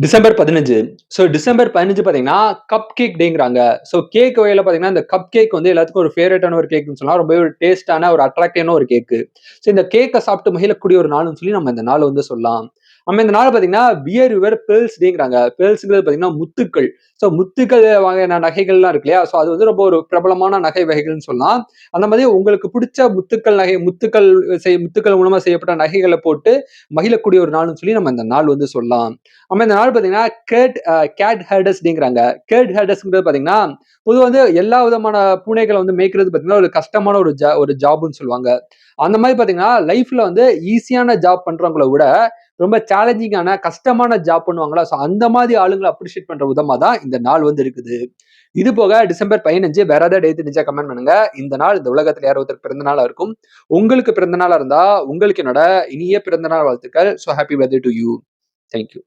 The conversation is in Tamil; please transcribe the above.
டிசம்பர் 15. டிசம்பர் 15 பார்த்தீங்கன்னா, கப் கேக் டேங்கிறாங்க. கேக் வகையில பார்த்தீங்கன்னா, இந்த கப் கேக் வந்து எல்லாத்துக்கும் ஒரு ஃபேவரைட்டான ஒரு கேக்ன்னு சொல்லலாம். ரொம்பவே ஒரு டேஸ்ட்டான, ஒரு அட்ராக்டிவான ஒரு கேக்கு. இந்த கேக்க சாப்பிட்டு மகிழக்கூடிய ஒரு நாள்ன்னு சொல்லி நம்ம இந்த நாள வந்து சொல்லலாம். நம்ம இந்த நாள பார்த்தீங்கன்னா, வியர் யுவர் பெர்ல்ஸ் டேங்கிறாங்க. பெர்ல்ஸ்ங்கிறது பார்த்தீங்கன்னா, முத்துக்கள். முத்துக்கள் வகையான நகைகள்லாம் இருக்கு இல்லையா? அது வந்து ரொம்ப ஒரு பிரபலமான நகை வகைகள்ன்னு சொல்லலாம். அந்த மாதிரி உங்களுக்கு பிடிச்ச முத்துக்கள் நகை முத்துக்கள் மூலமா செய்யப்பட்ட நகைகள போட்டு மகிழக்கூடிய ஒரு நாள்ன்னு சொல்லி நம்ம இந்த நாள் வந்து சொல்லலாம். நம்ம இந்த நாள் பார்த்தீங்கன்னா, கேட் ஹெர்டர்ஸ் டேங்கிறாங்க. கேட் ஹெர்டர்ஸ்ங்கிறது பார்த்தீங்கன்னா, பொதுவா வந்து எல்லா விதமான பூனைகள வந்து மேய்க்கிறது பார்த்தீங்கன்னா, ஒரு கஷ்டமான ஒரு ஜாப்ன்னு சொல்லுவாங்க. அந்த மாரி பார்த்தீங்கன்னா, லைஃப்ல வந்து ஈஸியான ஜாப் பண்றவங்கள விட, ரொம்ப சேலஞ்சிங்கான கஷ்டமான ஜாப் பண்ணுவாங்கல்ல, அந்த மாரி ஆளுங்கள அப்ரிஷியேட் பண்ற விதமா தான் இந்த நாள் வந்து இருக்குது. இது போக டிசம்பர் 15 வேற ஏதாவது டேட் தெரிஞ்சா கமெண்ட் பண்ணுங்க. இந்த நாள் இந்த உலகத்துல யாரோ ஒருத்தருக்கு பிறந்த நாளா இருக்கும். உங்களுக்கு பிறந்த நாளா இருந்தா, உங்களுக்கு என்னோட இனிய பிறந்த நாள் வாழ்த்துக்கள். Happy birthday to you. Thank you.